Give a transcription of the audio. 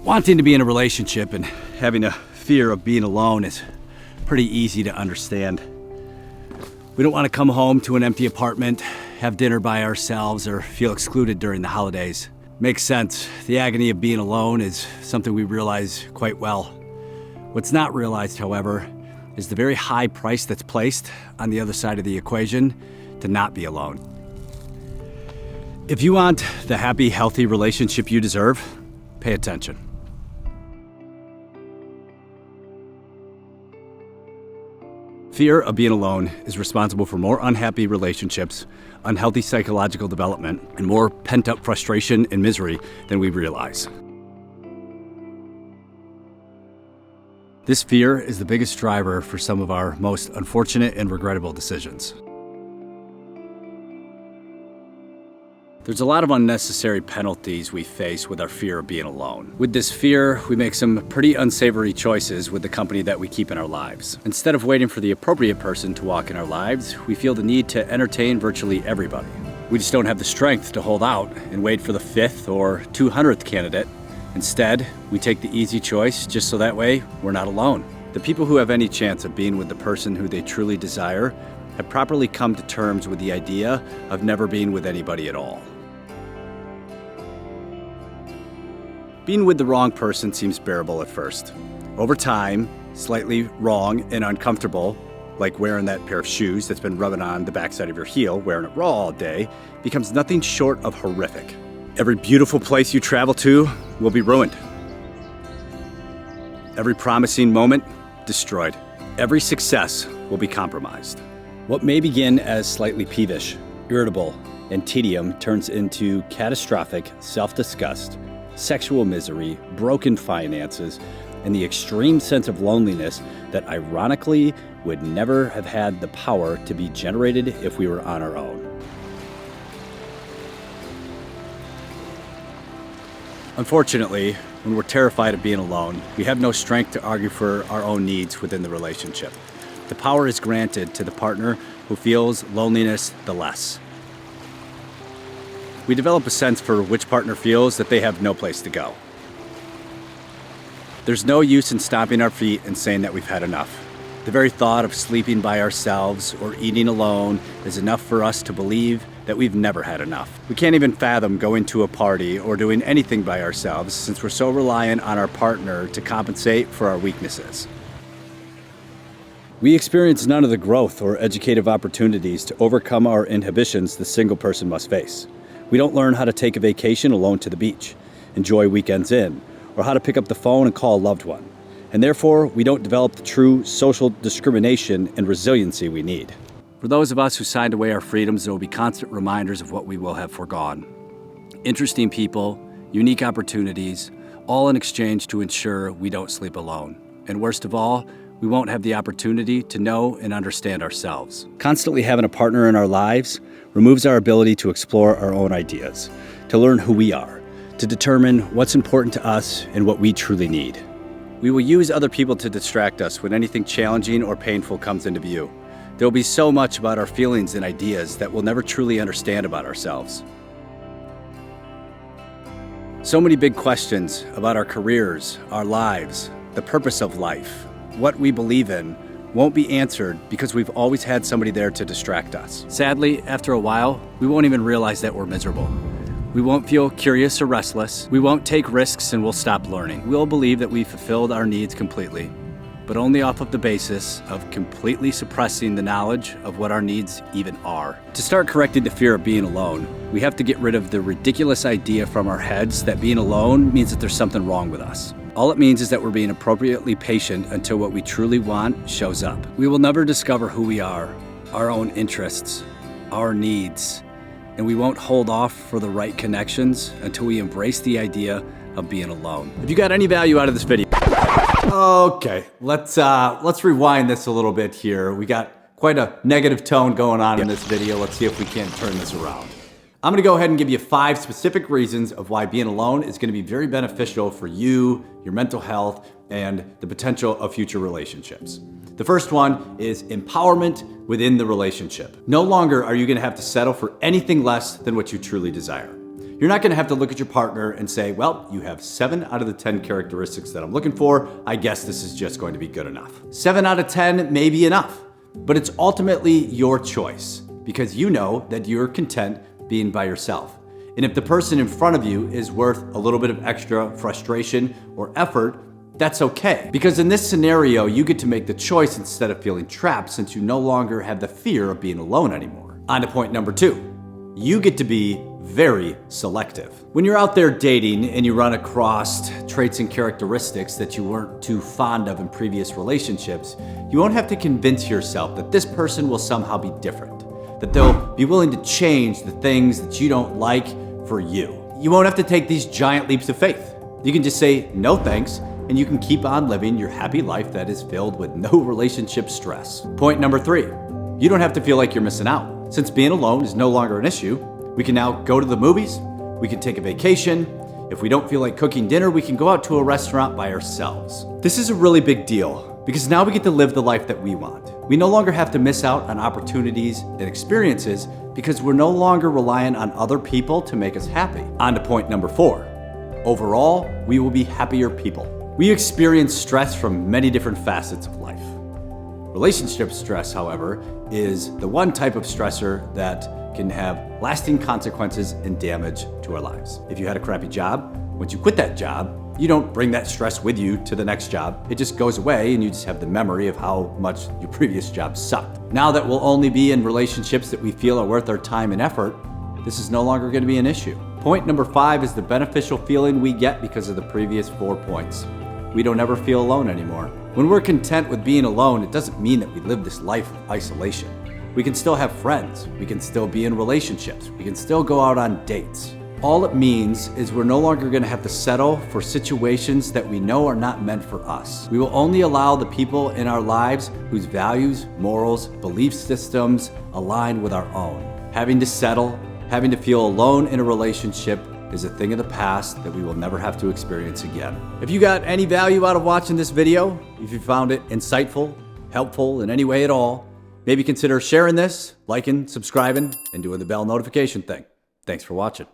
Wanting to be in a relationship and having a fear of being alone is pretty easy to understand. We don't want to come home to an empty apartment, have dinner by ourselves, or feel excluded during the holidays. Makes sense. The agony of being alone is something we realize quite well. What's not realized, however, is the very high price that's placed on the other side of the equation to not be alone. If you want the happy, healthy relationship you deserve, pay attention. Fear of being alone is responsible for more unhappy relationships, unhealthy psychological development, and more pent-up frustration and misery than we realize. This fear is the biggest driver for some of our most unfortunate and regrettable decisions. There's a lot of unnecessary penalties we face with our fear of being alone. With this fear, we make some pretty unsavory choices with the company that we keep in our lives. Instead of waiting for the appropriate person to walk in our lives, we feel the need to entertain virtually everybody. We just don't have the strength to hold out and wait for the 5th or 200th candidate. Instead, we take the easy choice just so that way we're not alone. The people who have any chance of being with the person who they truly desire have properly come to terms with the idea of never being with anybody at all. Being with the wrong person seems bearable at first. Over time, slightly wrong and uncomfortable, like wearing that pair of shoes that's been rubbing on the backside of your heel, wearing it raw all day, becomes nothing short of horrific. Every beautiful place you travel to will be ruined. Every promising moment, destroyed. Every success will be compromised. What may begin as slightly peevish, irritable, and tedium turns into catastrophic self-disgust, sexual misery, broken finances, and the extreme sense of loneliness that ironically would never have had the power to be generated if we were on our own. Unfortunately, when we're terrified of being alone, we have no strength to argue for our own needs within the relationship. The power is granted to the partner who feels loneliness the less. We develop a sense for which partner feels that they have no place to go. There's no use in stomping our feet and saying that we've had enough. The very thought of sleeping by ourselves or eating alone is enough for us to believe that we've never had enough. We can't even fathom going to a party or doing anything by ourselves since we're so reliant on our partner to compensate for our weaknesses. We experience none of the growth or educative opportunities to overcome our inhibitions the single person must face. We don't learn how to take a vacation alone to the beach, enjoy weekends in, or how to pick up the phone and call a loved one. And therefore, we don't develop the true social discrimination and resiliency we need. For those of us who signed away our freedoms, there will be constant reminders of what we will have foregone. Interesting people, unique opportunities, all in exchange to ensure we don't sleep alone. And worst of all, we won't have the opportunity to know and understand ourselves. Constantly having a partner in our lives removes our ability to explore our own ideas, to learn who we are, to determine what's important to us and what we truly need. We will use other people to distract us when anything challenging or painful comes into view. There will be so much about our feelings and ideas that we'll never truly understand about ourselves. So many big questions about our careers, our lives, the purpose of life, what we believe in, won't be answered because we've always had somebody there to distract us. Sadly, after a while, we won't even realize that we're miserable. We won't feel curious or restless. We won't take risks and we'll stop learning. We'll believe that we've fulfilled our needs completely, but only off of the basis of completely suppressing the knowledge of what our needs even are. To start correcting the fear of being alone, we have to get rid of the ridiculous idea from our heads that being alone means that there's something wrong with us. All it means is that we're being appropriately patient until what we truly want shows up. We will never discover who we are, our own interests, our needs, and we won't hold off for the right connections until we embrace the idea of being alone. If you got any value out of this video, okay, let's rewind this a little bit here. We got quite a negative tone going on in this video. Let's see if we can't turn this around. I'm gonna go ahead and give you 5 specific reasons of why being alone is gonna be very beneficial for you, your mental health, and the potential of future relationships. The first one is empowerment within the relationship. No longer are you gonna have to settle for anything less than what you truly desire. You're not gonna have to look at your partner and say, well, you have 7 out of the 10 characteristics that I'm looking for. I guess this is just going to be good enough. 7 out of 10 may be enough, but it's ultimately your choice because you know that you're content being by yourself. And if the person in front of you is worth a little bit of extra frustration or effort, that's okay. Because in this scenario, you get to make the choice instead of feeling trapped since you no longer have the fear of being alone anymore. On to point number 2. You get to be very selective. When you're out there dating and you run across traits and characteristics that you weren't too fond of in previous relationships, you won't have to convince yourself that this person will somehow be different, that they'll be willing to change the things that you don't like for you. You won't have to take these giant leaps of faith. You can just say no thanks, and you can keep on living your happy life that is filled with no relationship stress. Point number 3, you don't have to feel like you're missing out. Since being alone is no longer an issue, we can now go to the movies, we can take a vacation. If we don't feel like cooking dinner, we can go out to a restaurant by ourselves. This is a really big deal because now we get to live the life that we want. We no longer have to miss out on opportunities and experiences because we're no longer relying on other people to make us happy. On to point number 4. Overall, we will be happier people. We experience stress from many different facets of life. Relationship stress, however, is the one type of stressor that can have lasting consequences and damage to our lives. If you had a crappy job, once you quit that job, you don't bring that stress with you to the next job. It just goes away and you just have the memory of how much your previous job sucked. Now that we'll only be in relationships that we feel are worth our time and effort, this is no longer going to be an issue. Point number 5 is the beneficial feeling we get because of the previous 4 points. We don't ever feel alone anymore. When we're content with being alone, it doesn't mean that we live this life of isolation. We can still have friends. We can still be in relationships. We can still go out on dates. All it means is we're no longer going to have to settle for situations that we know are not meant for us. We will only allow the people in our lives whose values, morals, belief systems align with our own. Having to settle, having to feel alone in a relationship is a thing of the past that we will never have to experience again. If you got any value out of watching this video, if you found it insightful, helpful in any way at all, maybe consider sharing this, liking, subscribing, and doing the bell notification thing. Thanks for watching.